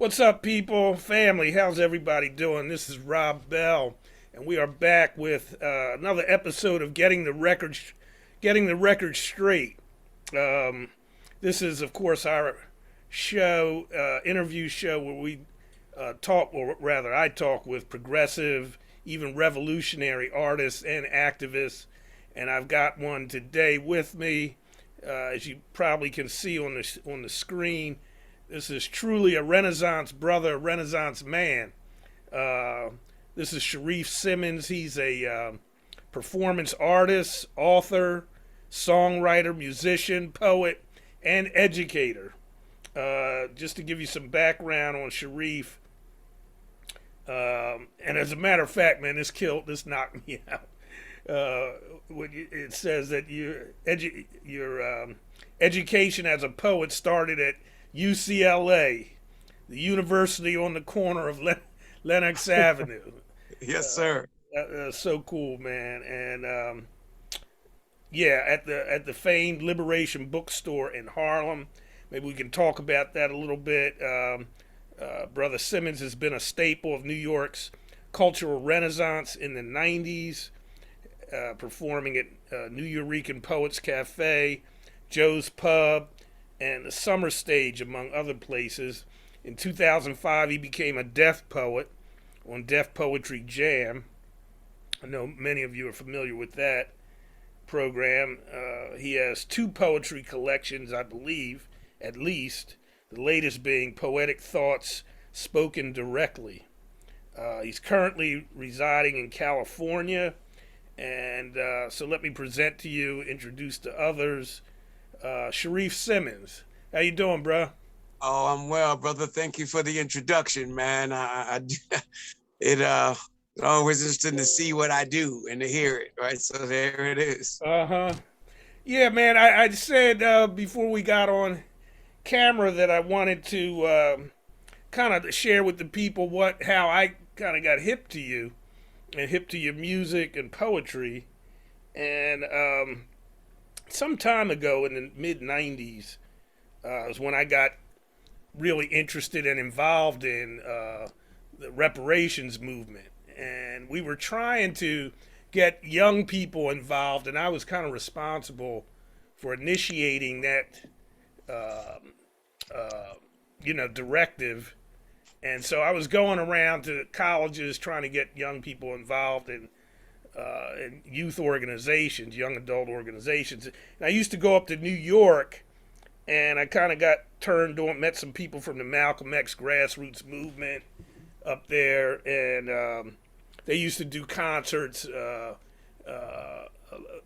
What's up, people? Family, how's everybody doing? This is Rob Bell, and we are back with another episode of Getting the Record Straight. Um, this is, of course, our show, interview show, where we talk, or rather, I talk with progressive, even revolutionary artists and activists. And I've got one today with me, as you probably can see on the screen. This is truly a Renaissance brother, a Renaissance man. Uh, this is Sharrif Simmons. He's a performance artist, author, songwriter, musician, poet, and educator. Just to give you some background on Sharrif, and as a matter of fact, man, this knocked me out. It says that your education as a poet started at UCLA, the university on the corner of Lenox Avenue. Yes, sir. So cool, man. And yeah, at the famed Liberation Bookstore in Harlem. Maybe we can talk about that a little bit. Brother Simmons has been a staple of New York's cultural renaissance in the 90s, performing at New Eurekan Poets Cafe, Joe's Pub, and the Summer Stage, among other places. In 2005, he became a Deaf Poet on Deaf Poetry Jam. I know many of you are familiar with that program. He has two poetry collections, I believe, at least, the latest being Poetic Thoughts Spoken Directly. He's currently residing in California, and so let me present to you, introduce to others, Sharrif Simmons. How you doing, bro? Oh, I'm well, brother. Thank you for the introduction, man. It always interesting to see what I do and to hear it, right? So there it is. Uh-huh. Yeah, man, I said before we got on camera that I wanted to kind of share with the people how I kind of got hip to you and hip to your music and poetry. And some time ago in the mid 90s was when I got really interested and involved in the reparations movement. And we were trying to get young people involved, and I was kind of responsible for initiating that, uh, uh, directive. And so I was going around to colleges trying to get young people involved in youth organizations, young adult organizations. And I used to go up to New York, and I kind of got turned on, met some people from the Malcolm X grassroots movement up there, and they used to do concerts,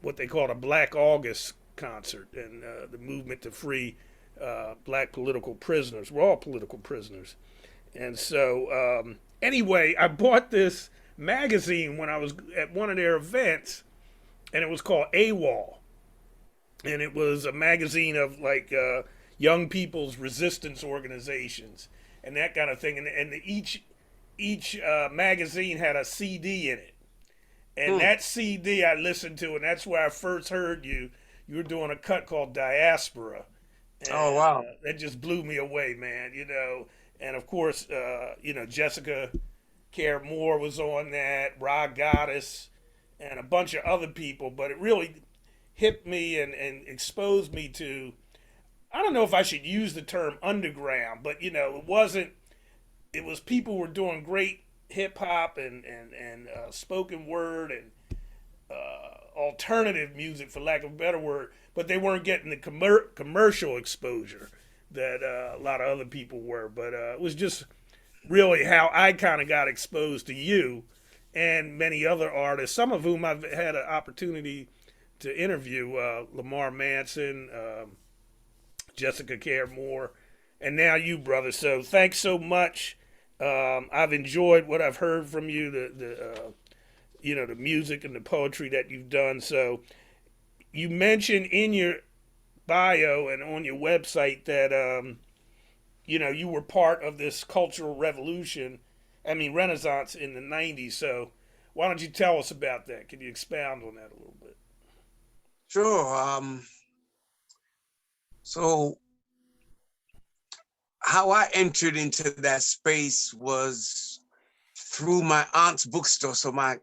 what they called a Black August concert, and the movement to free black political prisoners. We're all political prisoners. And so, anyway, I bought this magazine when I was at one of their events, and it was called AWOL. And it was a magazine of like young people's resistance organizations and that kind of thing. And each magazine had a CD in it, and Hmm. that CD I listened to, and that's where I first heard you. You were doing a cut called Diaspora, Oh, and wow. that just blew me away, man. And of course, Jessica Care Moore was on that, Rod Goddess, and a bunch of other people. But it really hit me and exposed me to, I don't know if I should use the term underground, but it wasn't. It was people were doing great hip hop and spoken word and alternative music, for lack of a better word, but they weren't getting the commercial exposure that a lot of other people were. But it was just really how I kind of got exposed to you and many other artists, some of whom I've had an opportunity to interview: Lamar Manson, Jessica Care Moore, and now you, brother. So thanks so much. I've enjoyed what I've heard from you, the music and the poetry that you've done. So you mentioned in your bio and on your website that you were part of this cultural revolution. I mean, Renaissance in the '90s. So why don't you tell us about that? Can you expound on that a little bit? Sure. So how I entered into that space was through my aunt's bookstore. So my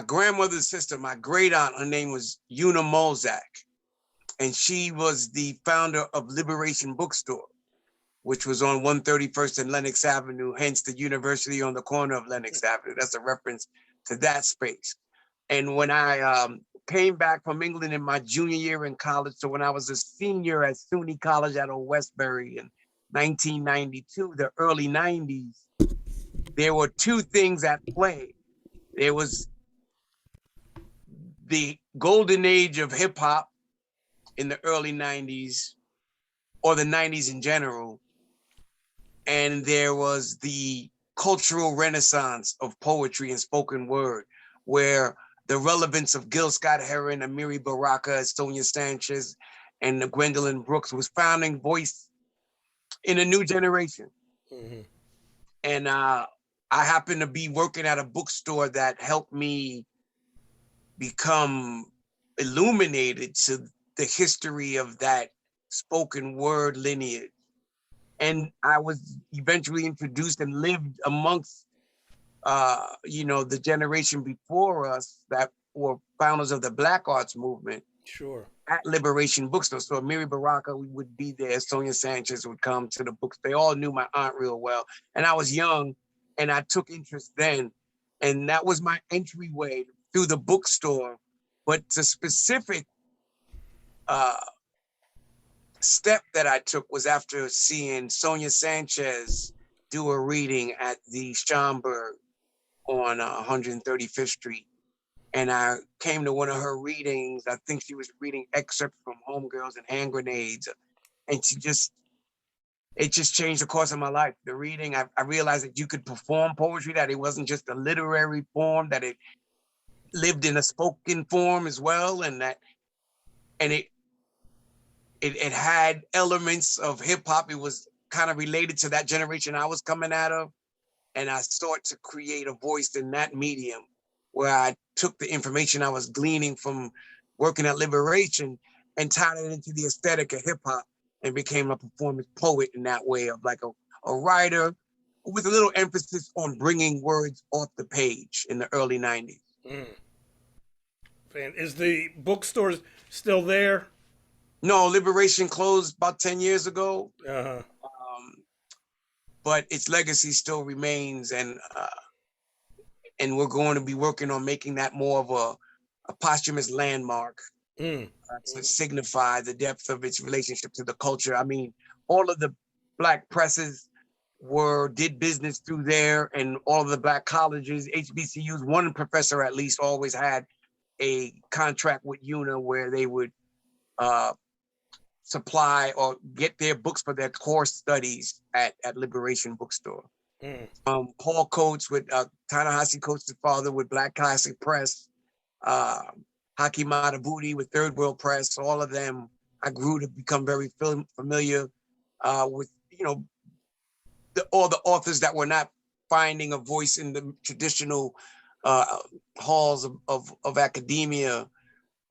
grandmother's sister, my great aunt, her name was Una Molzak, and she was the founder of Liberation Bookstore, which was on 131st and Lenox Avenue, hence the university on the corner of Lenox Avenue. That's a reference to that space. And when I came back from England in my junior year in college, so when I was a senior at SUNY College at Old Westbury in 1992, the early 90s, there were two things at play. There was the golden age of hip hop in the early 90s, or the 90s in general, and there was the cultural renaissance of poetry and spoken word, where the relevance of Gil Scott-Heron, Amiri Baraka, Sonia Sanchez, and Gwendolyn Brooks was founding voice in a new generation. Mm-hmm. And I happened to be working at a bookstore that helped me become illuminated to the history of that spoken word lineage. And I was eventually introduced and lived amongst, the generation before us that were founders of the Black Arts movement Sure. at Liberation Bookstore. So Amiri Baraka would be there. Sonia Sanchez would come to the books. They all knew my aunt real well. And I was young and I took interest then. And that was my entryway through the bookstore. But the specific step that I took was after seeing Sonia Sanchez do a reading at the Schomburg on 135th Street. And I came to one of her readings. I think she was reading excerpts from Homegirls and Hand Grenades. And it just changed the course of my life. The reading, I realized that you could perform poetry, that it wasn't just a literary form, that it lived in a spoken form as well. And it had elements of hip hop. It was kind of related to that generation I was coming out of. And I sought to create a voice in that medium where I took the information I was gleaning from working at Liberation and tied it into the aesthetic of hip hop and became a performance poet in that way, of like a writer with a little emphasis on bringing words off the page in the early 90s. Mm. Is the bookstore still there? No, Liberation closed about 10 years ago. Uh-huh. But its legacy still remains, and we're going to be working on making that more of a posthumous landmark to signify the depth of its relationship to the culture. I mean, all of the Black presses did business through there, and all of the Black colleges, HBCUs, one professor at least always had a contract with UNA where they would supply or get their books for their course studies at Liberation Bookstore. Mm. Paul Coates with Ta-Nehisi Coates' father with Black Classic Press, Haki Madhubuti with Third World Press. All of them, I grew to become very familiar with, all the authors that were not finding a voice in the traditional halls of academia.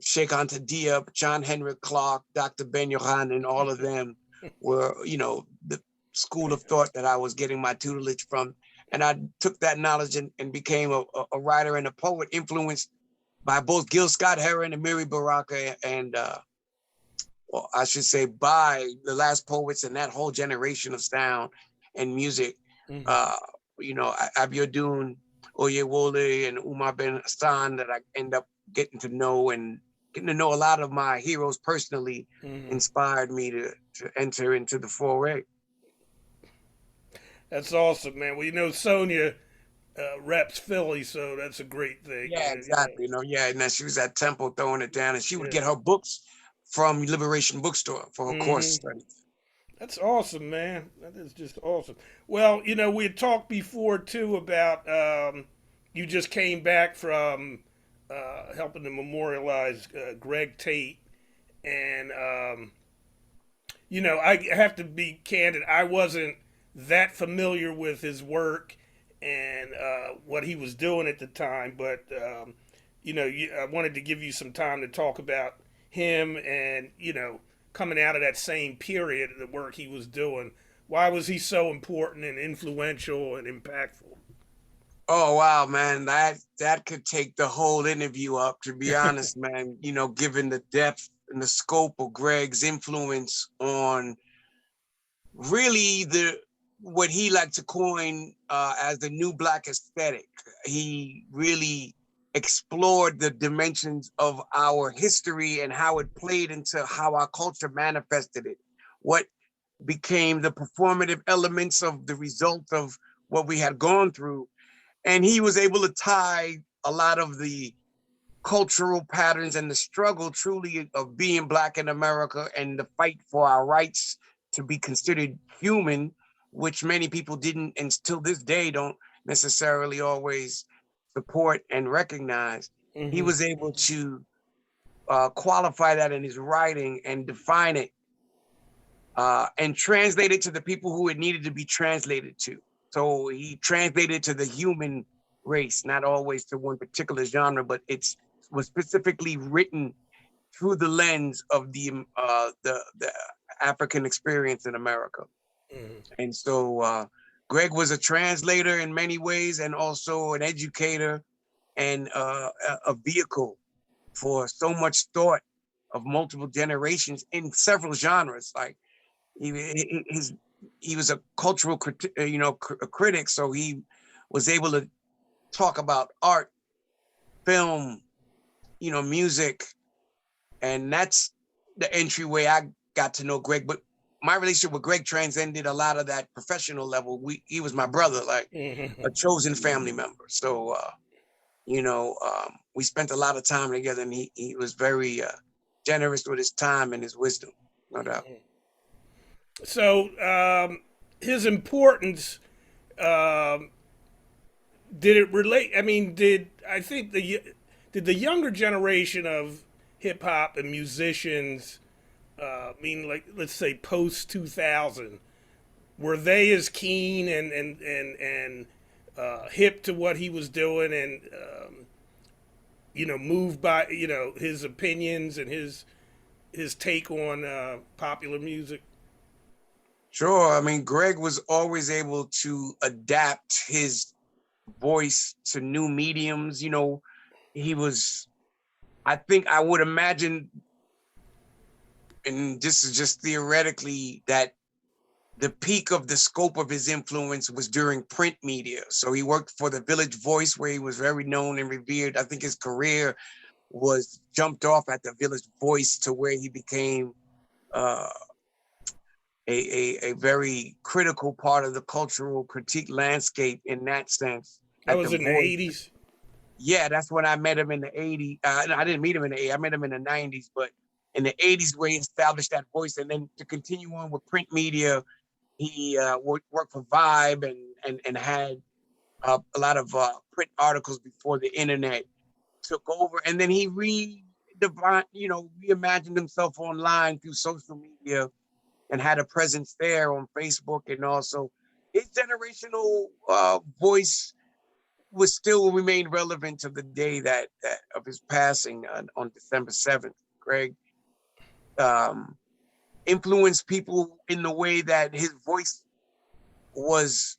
Sheikh Anta Diop, John Henrik Clarke, Dr. Ben Yohan, and all of them were, the school of thought that I was getting my tutelage from. And I took that knowledge and became a writer and a poet, influenced by both Gil Scott-Heron and Amiri Baraka, and I should say by the last poets and that whole generation of sound and music. Mm-hmm. Abiodun Oyewole and Umar Ben Hassan, that I end up getting to know a lot of my heroes personally, inspired me to enter into the foray. That's awesome, man. Well, Sonia reps Philly, so that's a great thing. Yeah, exactly. And then she was at Temple throwing it down, and she would get her books from Liberation Bookstore for her course study. That's awesome, man. That is just awesome. Well, we had talked before too about you just came back from helping to memorialize Greg Tate, and I have to be candid. I wasn't that familiar with his work and what he was doing at the time, but I wanted to give you some time to talk about him and coming out of that same period, the work he was doing Why was he so important and influential and impactful? Oh wow, man, that could take the whole interview up. To be honest, man, given the depth and the scope of Greg's influence on really the what he liked to coin as the new black aesthetic. He really explored the dimensions of our history and how it played into how our culture manifested it. What became the performative elements of the result of what we had gone through. And he was able to tie a lot of the cultural patterns and the struggle truly of being black in America and the fight for our rights to be considered human, which many people didn't and still this day don't necessarily always support and recognize. He Hmm. was able to qualify that in his writing and define it and translate it to the people who it needed to be translated to. So he translated to the human race, not always to one particular genre, but it's was specifically written through the lens of the African experience in America. Hmm. And so Greg was a translator in many ways, and also an educator and a vehicle for so much thought of multiple generations in several genres. Like his he was a cultural a critic, so he was able to talk about art, film, music, and that's the entryway I got to know Greg. But my relationship with Greg transcended a lot of that professional level. He was my brother, like Hmm. a chosen family member. So we spent a lot of time together, and he was very generous with his time and his wisdom, no doubt. So his importance, um, did it relate? I mean, did the younger generation of hip hop and musicians, I mean, like let's say post 2000, were they as keen and hip to what he was doing and moved by his opinions and his take on popular music? Sure. I mean, Greg was always able to adapt his voice to new mediums. He was, I think I would imagine, and this is just theoretically, that the peak of the scope of his influence was during print media. So he worked for the Village Voice, where he was very known and revered. I think his career was jumped off at the Village Voice to where he became uh, a very critical part of the cultural critique landscape in that sense That at the was in the Voice. '80s. Yeah, that's when I met him in the 80s. I didn't meet him in the 80s. I met him in the 90s, but in the 80s where he established that voice. And then to continue on with print media, he worked for Vibe and had a lot of print articles before the internet took over. And then he reimagined himself online through social media and had a presence there on Facebook. And also his generational voice was still remained relevant to the day that of his passing on December 7th. Greg um, influenced people in the way that his voice was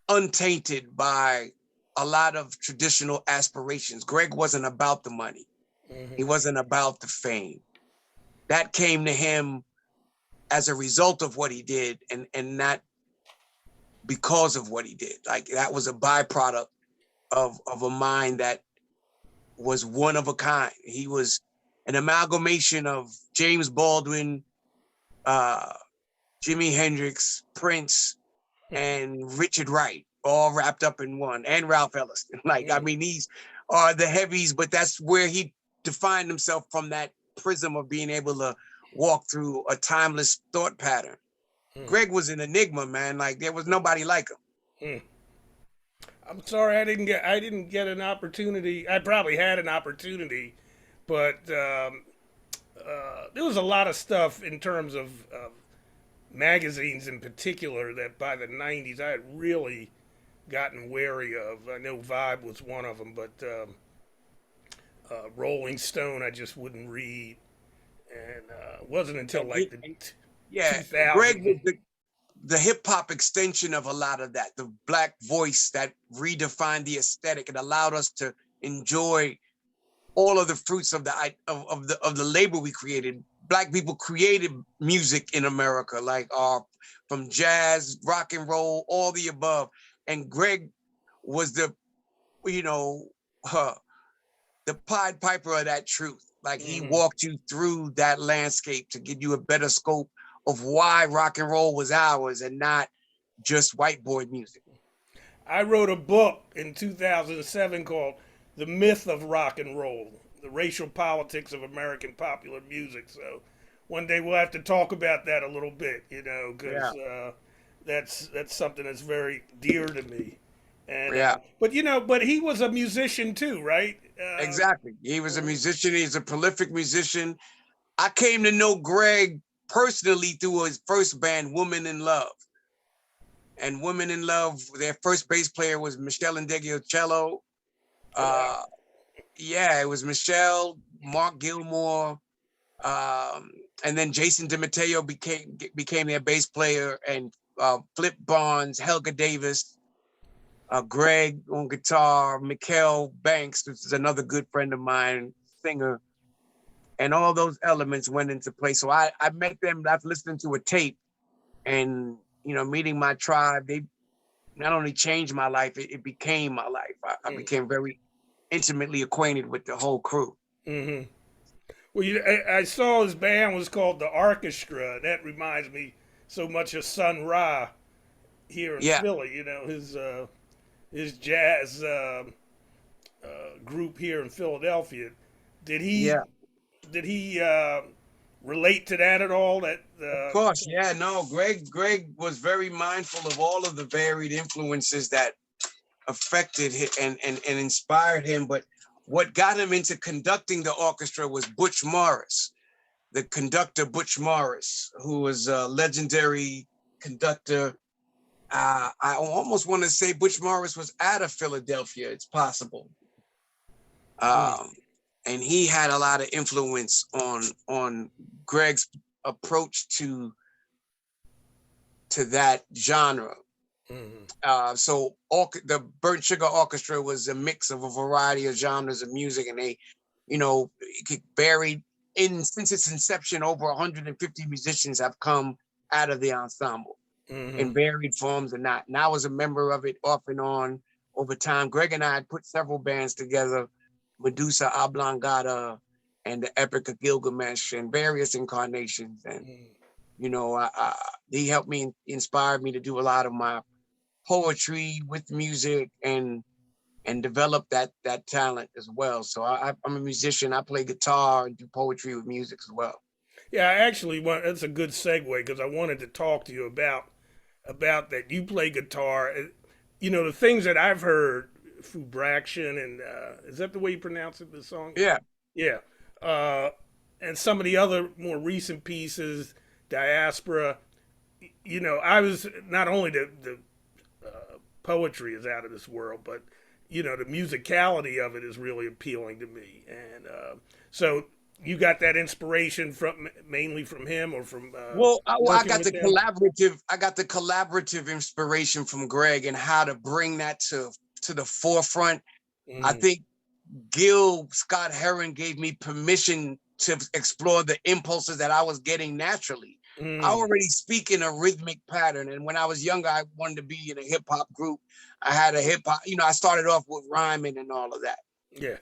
untainted by a lot of traditional aspirations. Greg wasn't about the money. He Hmm. wasn't about the fame. That came to him as a result of what he did and not because of what he did. Like that was a byproduct of a mind that was one of a kind. He was an amalgamation of James Baldwin, uh, Jimi Hendrix, Prince, and Richard Wright, all wrapped up in one, and Ralph Ellison. Like, I mean, these are the heavies, but that's where he defined himself from that prism of being able to walk through a timeless thought pattern. Greg was an enigma, man. Like there was nobody like him. I'm sorry I didn't get an opportunity. I probably had an opportunity, but there was a lot of stuff in terms of magazines in particular that by the '90s I had really gotten wary of. I know Vibe was one of them, but Rolling Stone I just wouldn't read, and wasn't until And like he the and Yeah, Greg was 2000. the hip hop extension of a lot of that. The black voice that redefined the aesthetic and allowed us to enjoy all of the fruits of the labor we created. Black people created music in America, like from jazz, rock and roll, all the above. And Greg was you know, uh, the Pied Piper of that truth. Like he Hmm. walked you through that landscape to give you a better scope of why rock and roll was ours and not just white boy music. I wrote a book in 2007 called "The Myth of Rock and Roll: The Racial Politics of American Popular Music." So one day we'll have to talk about that a little bit, Yeah, because that's something that's very dear to me. And yeah, but he was a musician too, right? exactly. He was a musician. He's a prolific musician. I came to know Greg personally through his first band, Woman in Love. And Women in Love, their first bass player was Michelle Indegliocello. Oh wow. Uh, yeah, it was Michelle, Mark Gilmore, and then Jason DeMatteo became their bass player, and Flip Barnes, Helga Davis, Greg on guitar, Mikhail Banks, which is another good friend of mine, singer, and all those elements went into place. So I met them. I've listened to a tape, and meeting my tribe, they not only changed my life, it became my life. I Mm. became very intimately acquainted with the whole crew. Hmm. Well, I saw his band was called the Orchestra. That reminds me so much of Sun Ra here in Yeah, Philly. His jazz group here in Philadelphia. Did he yeah, did he relate to that at all? That of course. Yeah, no, Greg was very mindful of all of the varied influences that affected him and inspired him. But what got him into conducting the orchestra was Butch Morris, the conductor Butch Morris, who was a legendary conductor. I almost want to say Butch Morris was out of Philadelphia. It's possible. mm, Um, and he had a lot of influence on Greg's approach to that genre. mm, So the Burnt Sugar Orchestra was a mix of a variety of genres of music, and they, it varied since its inception. Over 150 musicians have come out of the ensemble in mm, varied forms or not. And I was a member of it off and on over time. Greg and I had put several bands together, Medusa Oblongata and the Epic of Gilgamesh and various incarnations. And, mm. he helped me, inspired me to do a lot of my poetry with music and develop that talent as well. So I'm a musician. I play guitar and do poetry with music as well. Yeah, I actually want. That's a good segue because I wanted to talk to you about that. You play guitar. The things that I've heard, Fubraction, and is that the way you pronounce it? The song. Yeah. Yeah. Uh, and some of the other more recent pieces, Diaspora. I was not only the poetry is out of this world, but the musicality of it is really appealing to me. And so you got that inspiration from mainly from him or from Well, working with him. I got the collaborative inspiration from Greg and how to bring that to the forefront. I Mm, think Gil Scott Heron gave me permission to explore the impulses that I was getting naturally. I mm, already speak in a rhythmic pattern. And when I was younger, I wanted to be in a hip hop group. I had a hip hop, I started off with rhyming and all of that. yeah.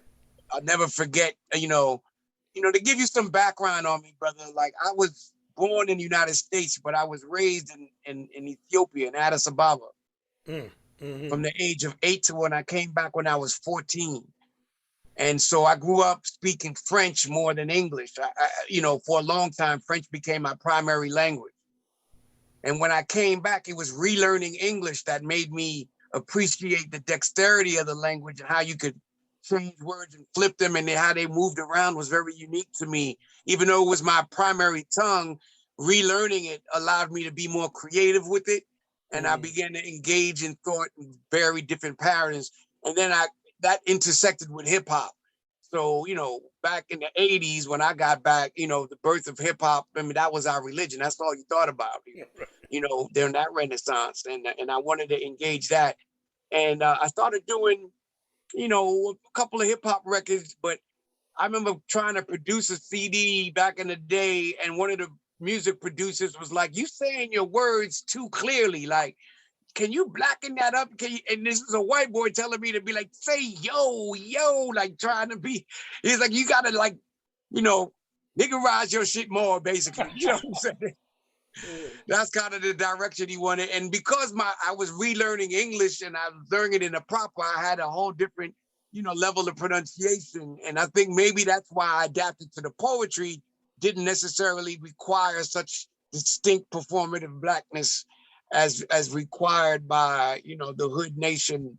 I'll never forget, to give you some background on me, brother. Like I was born in the United States, but I was raised in Ethiopia, in Addis Ababa, Mm, mm-hmm, from the age of 8 to when I came back when I was 14. And so I grew up speaking French more than English. For a long time, French became my primary language. And when I came back, it was relearning English that made me appreciate the dexterity of the language and how you could change words and flip them and how they moved around was very unique to me. Even though it was my primary tongue, relearning it allowed me to be more creative with it. And I mm, began to engage in thought in very different patterns. And then that intersected with hip hop. So, back in the 80s when I got back, the birth of hip hop, I mean, that was our religion. That's all you thought about, during that renaissance. And I wanted to engage that. And I started doing, a couple of hip hop records, but I remember trying to produce a CD back in the day, and one of the music producers was like, "You saying your words too clearly. Like, can you blacken that up? Can you?" And this is a white boy telling me to be like, "Say yo, yo," like trying to be. He's like, "You gotta like, niggerize your shit more, basically." You know what I'm saying? That's kind of the direction he wanted. And because I was relearning English and I was learning it in a proper, I had a whole different, level of pronunciation. And I think maybe that's why I adapted to the poetry, didn't necessarily require such distinct performative blackness as required by, the hood nation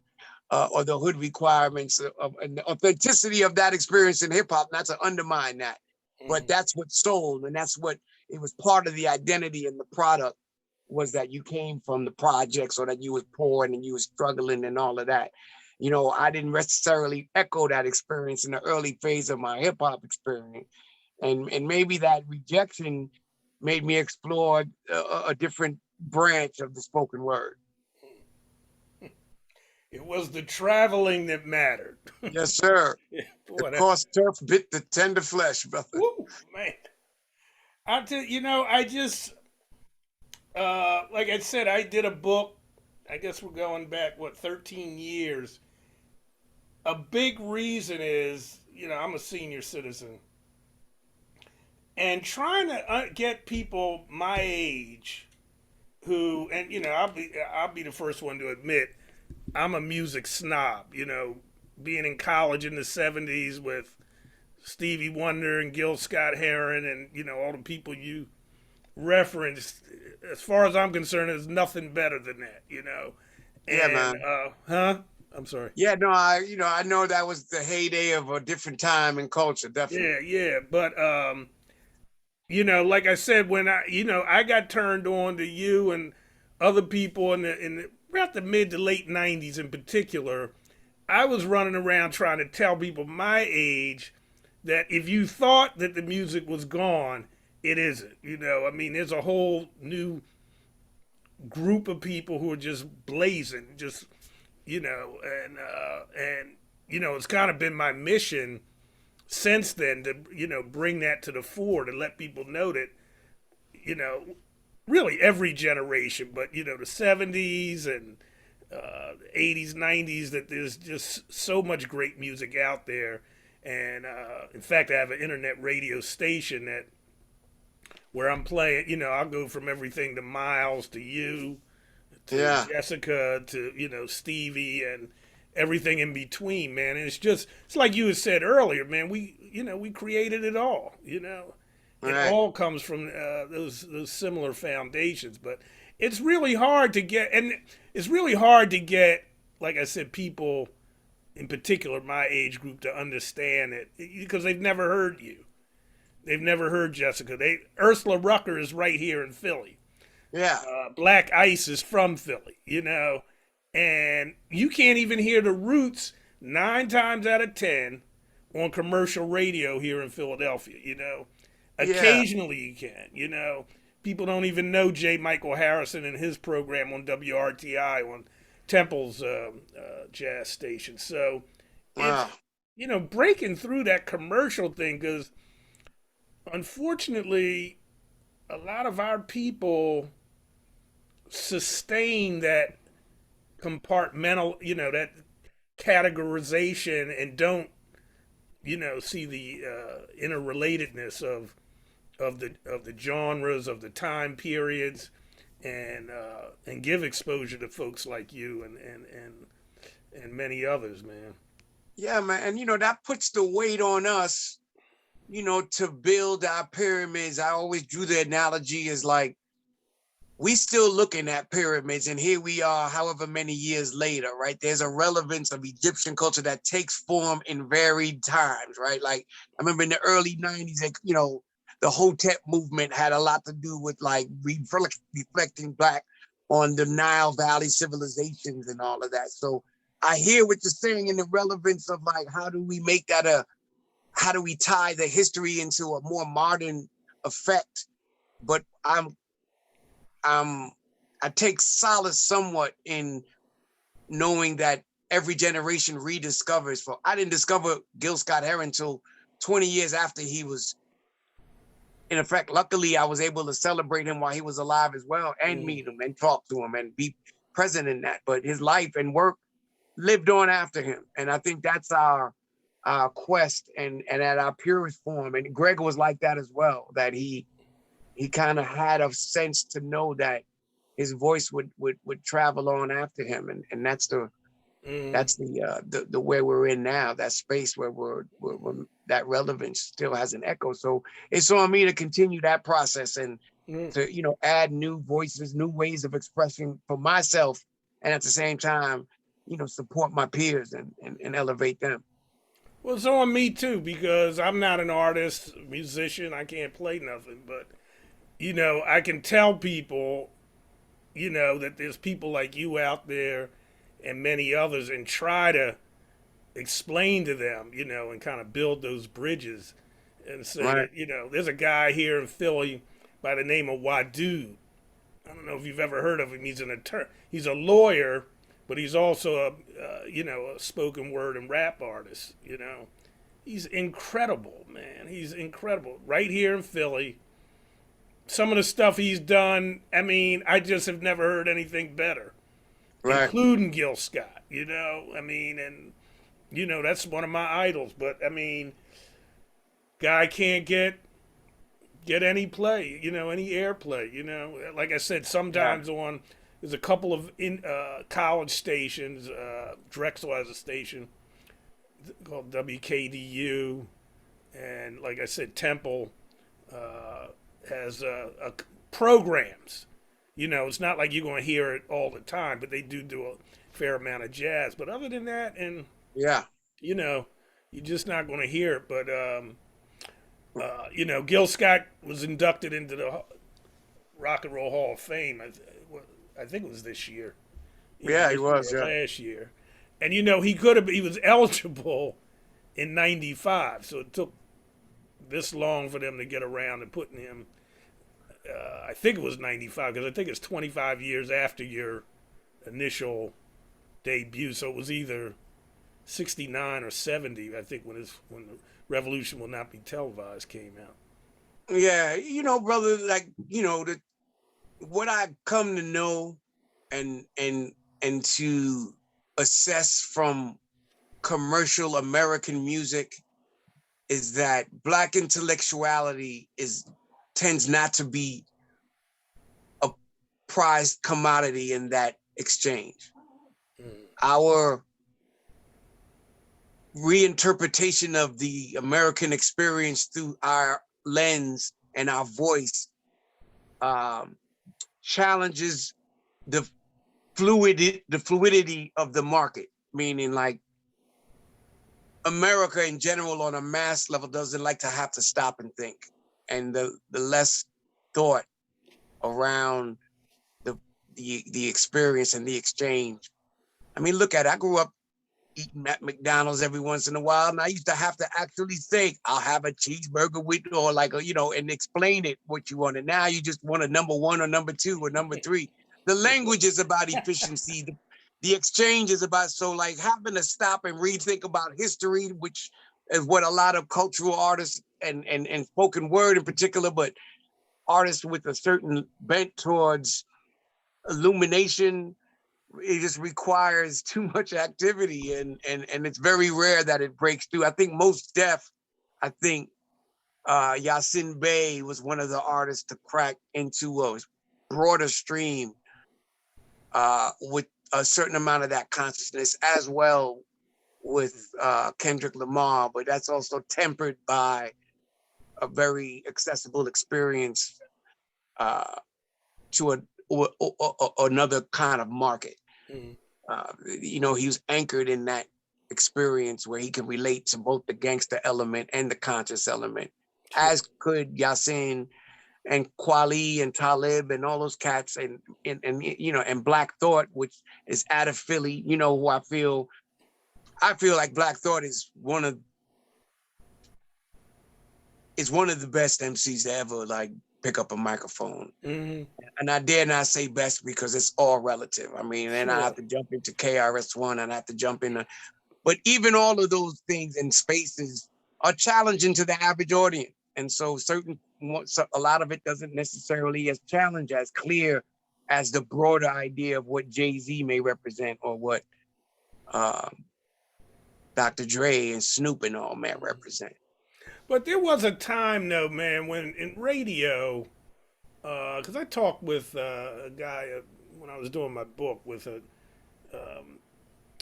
or the hood requirements of and the authenticity of that experience in hip hop, not to undermine that. But that's what sold, and that's what it was part of the identity and the product was that you came from the projects or that you was poor and you was struggling and all of that. I didn't necessarily echo that experience in the early phase of my hip hop experience. And maybe that rejection made me explore a different branch of the spoken word. It was the traveling that mattered. Yes, sir. The Boy, coarse turf bit the tender flesh, brother. woo, man. I tell I just like I said, I did a book. I guess we're going back 13 years. A big reason is I'm a senior citizen, and trying to get people my age who, and I'll be the first one to admit I'm a music snob. Being in college in the '70s with Stevie Wonder and Gil Scott Heron and all the people you referenced. As far as I'm concerned, there's nothing better than that. Yeah, And man. huh? I'm sorry. Yeah, no, I know that was the heyday of a different time and culture, definitely. Yeah. But like I said, when I got turned on to you and other people in about the mid to late '90s in particular, I was running around trying to tell people my age that if you thought that the music was gone, it isn't. I mean, there's a whole new group of people who are just blazing, just it's kind of been my mission since then to bring that to the fore, to let people know that you know really every generation, but the '70s and '80s, '90s, that there's just so much great music out there. And in fact, I have an internet radio station that where I'm playing. I'll go from everything to Miles to you to Yeah, Jessica to Stevie and everything in between, man. And it's like you had said earlier, man. We created it all. It right. all comes from those similar foundations. But it's really hard to get, and it's really hard to get, like I said, people in particular my age group to understand it because they've never heard you. They've never heard Jessica. Ursula Rucker is right here in Philly. Yeah, Black Ice is from Philly, and you can't even hear the Roots 9 times out of 10 on commercial radio here in Philadelphia. yeah, Occasionally you can. People don't even know J. Michael Harrison and his program on WRTI on Temple's jazz station. So wow. it's breaking through that commercial thing because unfortunately a lot of our people sustain that compartmental, that categorization and don't, see the interrelatedness of the genres of the time periods and give exposure to folks like you and many others, man. Yeah, man. And that puts the weight on us, to build our pyramids. I always drew the analogy as like we still looking at pyramids, and here we are, however many years later, right? There's a relevance of Egyptian culture that takes form in varied times, right? Like I remember in the early '90s, like, the Hotep movement had a lot to do with like reflecting Black on the Nile Valley civilizations and all of that. So I hear what you're saying in the relevance of like, how do we make that how do we tie the history into a more modern effect? But I take solace somewhat in knowing that every generation rediscovers. For I didn't discover Gil Scott-Heron until 20 years after he was in effect. Luckily, I was able to celebrate him while he was alive as well, and meet him and talk to him and be present in that. But his life and work lived on after him, and I think that's our quest and at our purest form. And Greg was like that as well. That he kind of had a sense to know that his voice would travel on after him, and that's the where we're in now, that space where we're that relevance still has an echo. So it's on me to continue that process and to add new voices, new ways of expressing for myself, and at the same time support my peers and elevate them. Well, it's on me too because I'm not an artist, musician. I can't play nothing, but I can tell people, that there's people like you out there and many others, and try to explain to them, and kind of build those bridges and say Right. that, there's a guy here in Philly by the name of Wadu. I don't know if you've ever heard of him. He's an attorney. He's a lawyer, but he's also a spoken word and rap artist. He's incredible, man. He's incredible. Right here in Philly. Some of the stuff he's done, I mean, I just have never heard anything better, Right. including Gil Scott. I mean, and that's one of my idols. But I mean, guy can't get any play, any airplay. Like I said, sometimes there's a couple of college stations. Drexel has a station called WKDU, and like I said, Temple has programs. It's not like you're going to hear it all the time, but they do a fair amount of jazz. But other than that, and Yeah. you're just not going to hear it. But Gil Scott was inducted into the Rock and Roll Hall of Fame. I think it was this year. Yeah, he was. Yeah. Last year, and he was eligible in '95, so it took this long for them to get around and putting him. I think it was '95 because I think it's 25 years after your initial debut, so it was either '69 or '70. I think when the Revolution Will Not Be Televised came out. Yeah, brother, like what I come to know and to assess from commercial American music is that Black intellectuality tends not to be a prized commodity in that exchange. Our reinterpretation of the American experience through our lens and our voice challenges the fluidity of the market, meaning like America in general on a mass level doesn't like to have to stop and think. And the less thought around the experience and the exchange. I mean, look at it. I grew up eating at McDonald's every once in a while, and I used to have to actually say, "I'll have a cheeseburger with," or like and explain it what you want. And now you just want a number one or number two or number three. The language is about efficiency. The exchange is about like having to stop and rethink about history, which is what a lot of cultural artists and spoken word in particular, but artists with a certain bent towards illumination, it just requires too much activity, and it's very rare that it breaks through. I think Yasin Bey was one of the artists to crack into a broader stream with a certain amount of that consciousness, as well with Kendrick Lamar, but that's also tempered by a very accessible experience to another kind of market. He was anchored in that experience where he can relate to both the gangster element and the conscious element, as could Yasin and Kweli and Talib and all those cats and Black Thought, which is out of Philly, who I feel like Black Thought is one of is one of the best MCs to ever like pick up a microphone. Mm-hmm. And I dare not say best because it's all relative. I mean, then I Sure. have to jump into KRS-One and I have to jump into, but even all of those things and spaces are challenging to the average audience. And so a lot of it doesn't necessarily as challenge as clear as the broader idea of what Jay-Z may represent or what Dr. Dre and Snoop and all may represent. But there was a time, though, man, when in radio, because I talked with a guy when I was doing my book with a,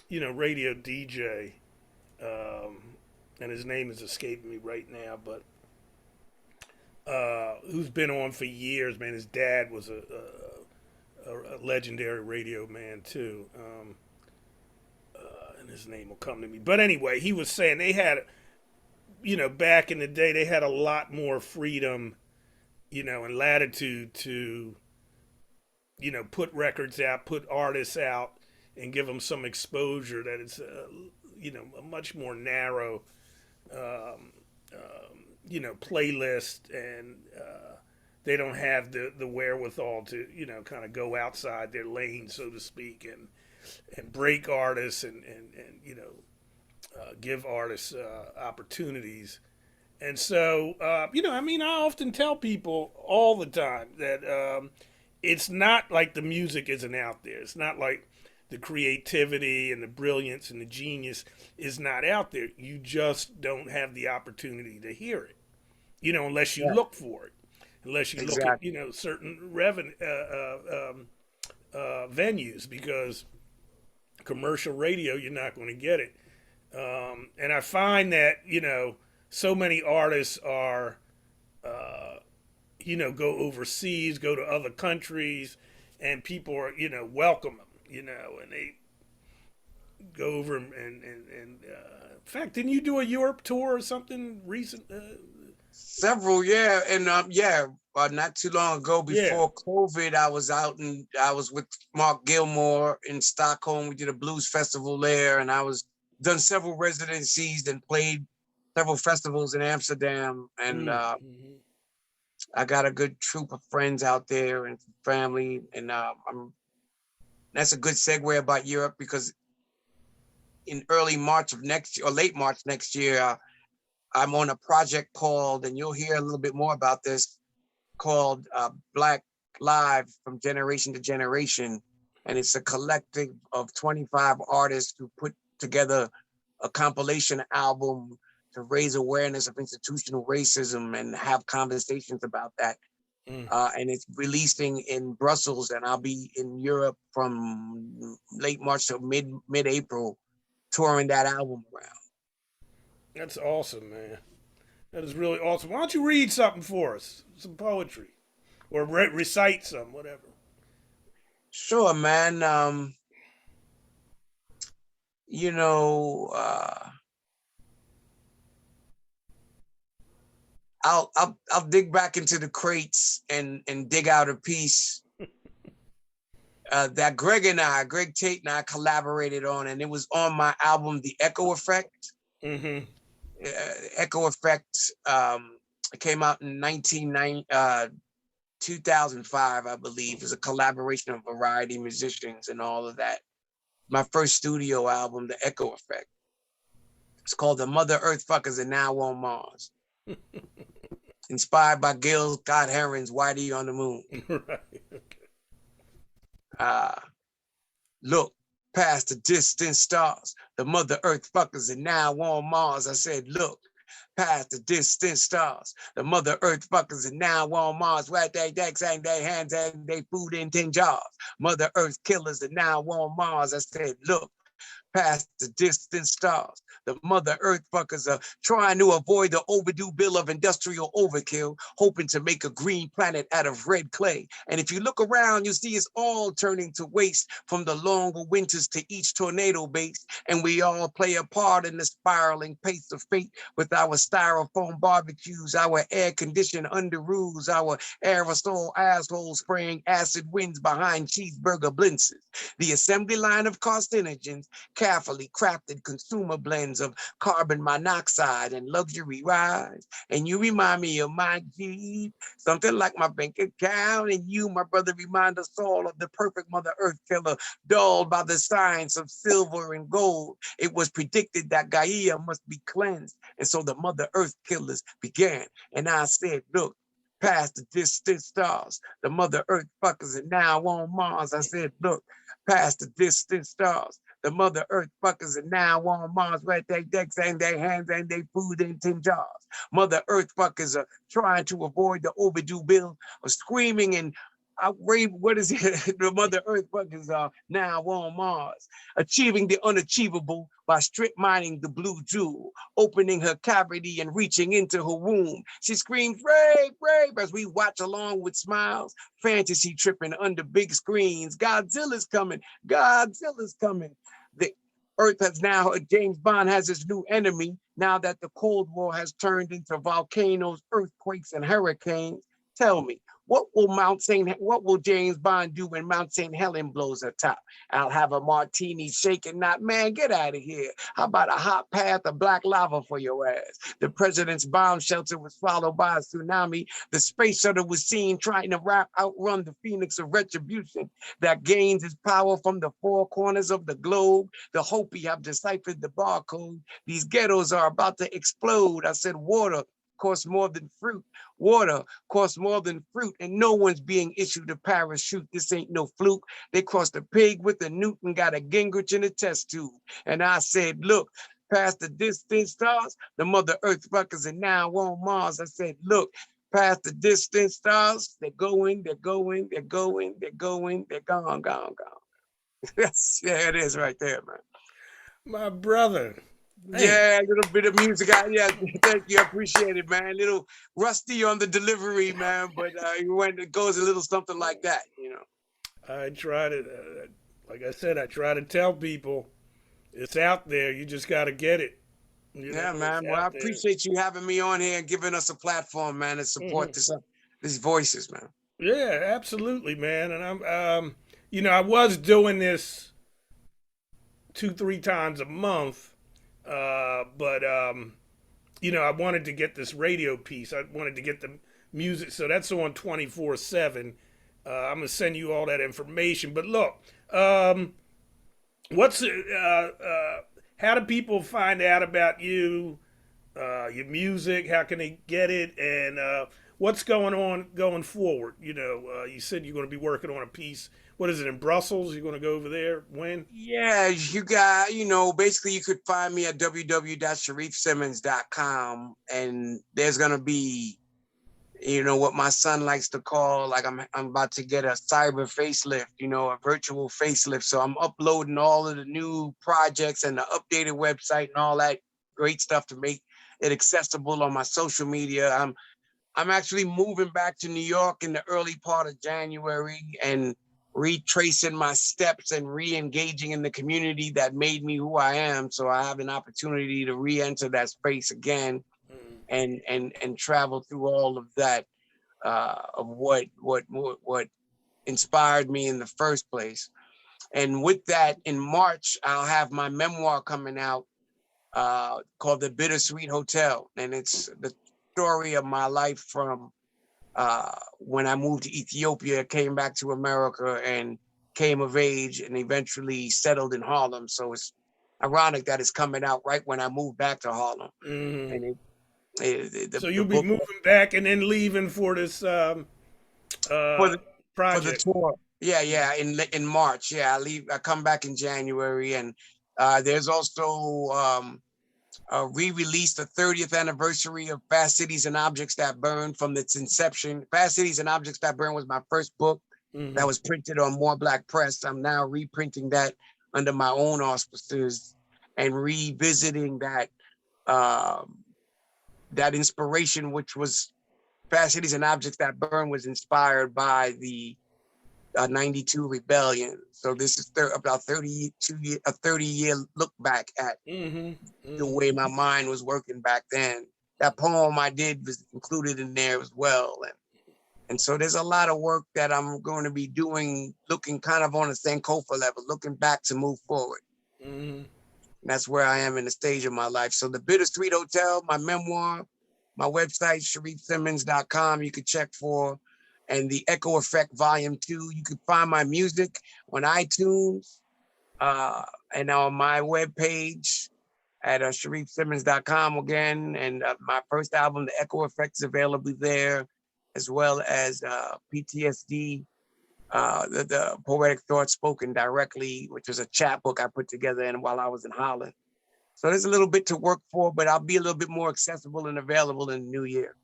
radio DJ, and his name is escaping me right now, but who's been on for years, man. His dad was a legendary radio man too, and his name will come to me. But anyway, he was saying they had, back in the day, they had a lot more freedom, and latitude to, put records out, put artists out, and give them some exposure that is, a much more narrow, playlist, and they don't have the wherewithal to, kind of go outside their lane, so to speak, and break artists and give artists opportunities. And so, I often tell people all the time that it's not like the music isn't out there. It's not like the creativity and the brilliance and the genius is not out there. You just don't have the opportunity to hear it, unless you Yeah, look for it, unless you look at, exactly. certain venues, because commercial radio, you're not going to get it. And I find that, so many artists are, go overseas, go to other countries, and people are, welcome them, and they go over in fact, didn't you do a Europe tour or something recent? Several, yeah. And not too long ago Yeah. before COVID, I was with Mark Gilmore in Stockholm. We did a blues festival there, and I was done several residencies and played several festivals in Amsterdam. And Mm-hmm. I got a good troop of friends out there and family. And that's a good segue about Europe because in early March of next year or late March next year, I'm on a project called, and you'll hear a little bit more about this, called Black Live from Generation to Generation. And it's a collective of 25 artists who put together a compilation album to raise awareness of institutional racism and have conversations about that. Mm. And it's releasing in Brussels, and I'll be in Europe from late March to mid-April touring that album around. That's awesome, man. That is really awesome. Why don't you read something for us? Some poetry. Or recite some, whatever. Sure, man. You know, I'll dig back into the crates and dig out a piece that Greg Tate and I collaborated on, and it was on my album, The Echo Effect. Mm-hmm. Echo Effect. It came out in 2005, I believe. It's a collaboration of variety musicians and all of that. My first studio album, The Echo Effect. It's called The Mother Earth Fuckers Are Now on Mars. Inspired by Gil Scott Heron's Whitey on the Moon. Right. Look past the distant stars. The Mother Earth Fuckers are now on Mars. I said, look past the distant stars. The Mother Earth Fuckers are now on Mars. Where they sang their hands and they food in 10 jars. Mother Earth killers are now on Mars. I said, look past the distant stars. The Mother Earth fuckers are trying to avoid the overdue bill of industrial overkill, hoping to make a green planet out of red clay. And if you look around, you see it's all turning to waste, from the longer winters to each tornado base. And we all play a part in the spiraling pace of fate with our styrofoam barbecues, our air-conditioned underoos, our aerosol assholes spraying acid winds behind cheeseburger blintzes. The assembly line of carcinogens carefully crafted consumer blends of carbon monoxide and luxury rides. And you remind me of my Jeep, something like my bank account. And you, my brother, remind us all of the perfect Mother Earth killer, dulled by the science of silver and gold. It was predicted that Gaia must be cleansed. And so the Mother Earth killers began. And I said, look, past the distant stars, the Mother Earth fuckers are now on Mars. I said, look, past the distant stars, the Mother Earth fuckers are now on Mars, with their decks and their hands and their food in tin jars. Mother Earth fuckers are trying to avoid the overdue bill, or screaming and outrage. What is it? The Mother Earth fuckers are now on Mars, achieving the unachievable by strip mining the blue jewel, opening her cavity and reaching into her womb. She screams, rape, rape, as we watch along with smiles, fantasy tripping under big screens. Godzilla's coming, Godzilla's coming. The Earth has now, James Bond has his new enemy, now that the Cold War has turned into volcanoes, earthquakes, and hurricanes. Tell me, what will James Bond do when Mount St. Helen blows atop? I'll have a martini shaking, not, man, get out of here. How about a hot path of black lava for your ass? The president's bomb shelter was followed by a tsunami. The space shuttle was seen trying to outrun the phoenix of retribution that gains its power from the four corners of the globe. The Hopi have deciphered the barcode. These ghettos are about to explode. I said, water costs more than fruit. Water costs more than fruit, and no one's being issued a parachute. This ain't no fluke. They crossed a pig with a newt and got a Gingrich in a test tube. And I said, look, past the distant stars, the Mother Earth fuckers are now on Mars. I said, look, past the distant stars, they're going, they're going, they're going, they're going, they're gone, gone, gone. Yes, yeah, it is right there, man. My brother. Hey, Yeah, a little bit of music. Yeah, thank you. I appreciate it, man. A little rusty on the delivery, man, but when it goes a little something like that, you know. I try to, like I said, I try to tell people it's out there. You just got to get it. You know, Yeah, it's man. Well, I out there. appreciate you having me on here and giving us a platform, man, to support Hmm. these voices, man. Yeah, absolutely, man. And I was doing this 2, 3 times a month, but I wanted to get this radio piece. I wanted to get the music, so that's on 24/7. I'm gonna send you all that information. But look, what's how do people find out about you, your music? How can they get it? And what's going on going forward? You said you're going to be working on a piece. What is it in Brussels? You're going to go over there when? Yeah, you got, basically you could find me at www.sharrifsimmons.com, and there's gonna be, what my son likes to call, like I'm about to get a cyber facelift, a virtual facelift. So I'm uploading all of the new projects and the updated website and all that great stuff to make it accessible on my social media. I'm actually moving back to New York in the early part of January and retracing my steps and re-engaging in the community that made me who I am. So I have an opportunity to re-enter that space again and travel through all of that, of what inspired me in the first place. And with that, in March, I'll have my memoir coming out, called The Bittersweet Hotel. And it's the story of my life from when I moved to Ethiopia, came back to America, and came of age, and eventually settled in Harlem. So it's ironic that it's coming out right when I moved back to Harlem. Mm-hmm. And So the you'll be book moving back and then leaving for this for uh, the for the project. tour. Yeah, yeah, in March. Yeah, I leave. I come back in January, and there's also re-released the 30th anniversary of Fast Cities and Objects That Burn from its inception. Fast Cities and Objects That Burn was my first book that Mm-hmm. was printed on More Black Press. I'm now reprinting that under my own auspices and revisiting um, that inspiration, which was Fast Cities and Objects That Burn was inspired by the 92 rebellion. So this is about 30-year look back at Mm-hmm. the Mm-hmm. way my mind was working back then. That poem I did was included in there as well. And so there's a lot of work that I'm going to be doing, looking kind of on a Sankofa level, looking back to move forward. Mhm. And that's where I am in the stage of my life. So the Bittersweet Hotel, my memoir, my website, sharifsimmons.com, you can check for, and the Echo Effect Volume 2. You can find my music on iTunes uh, and on my webpage at sharifsimmons.com again. And my first album, The Echo Effect, is available there, as well as PTSD, the Poetic Thoughts Spoken Directly, which is a chapbook I put together and while I was in Holland. So there's a little bit to work for, but I'll be a little bit more accessible and available in the new year.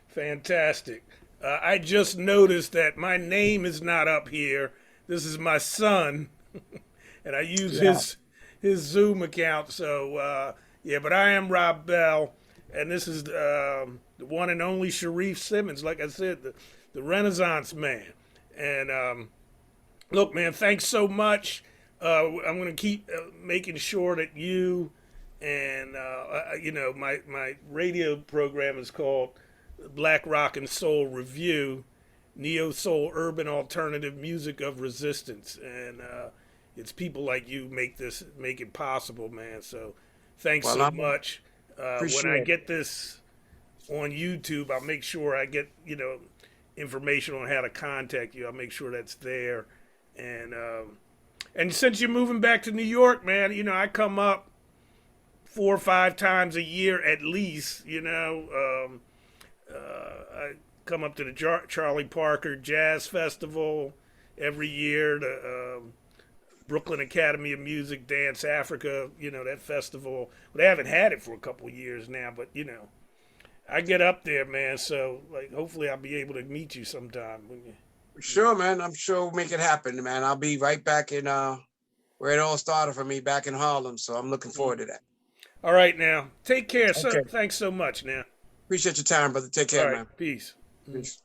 Fantastic. I just noticed that my name is not up here. This is my son, and I use Yeah. his Zoom account. So yeah, but I am Rob Bell, and this is the one and only Sharrif Simmons. Like I said, the Renaissance man. And look, man, thanks so much. I'm gonna keep making sure that you and my radio program is called Black Rock and Soul Review, Neo Soul Urban Alternative Music of Resistance, and it's people like you make it possible, man. So thanks Well, so I much. When I appreciate it. get this on YouTube, I'll make sure I get information on how to contact you. I'll make sure that's there, and since you're moving back to New York, man, I come up 4 or 5 times a year at least. I come up to the Charlie Parker Jazz Festival every year, the Brooklyn Academy of Music Dance Africa, that festival. But they haven't had it for a couple of years now, but I get up there, man. So like, hopefully I'll be able to meet you sometime. Sure, man. I'm sure we'll make it happen, man. I'll be right back in where it all started for me, back in Harlem. So I'm looking forward to that. All right, now take care. So Okay. thanks so much. Now, Appreciate your time, brother. Take all care, right, man. peace. Peace.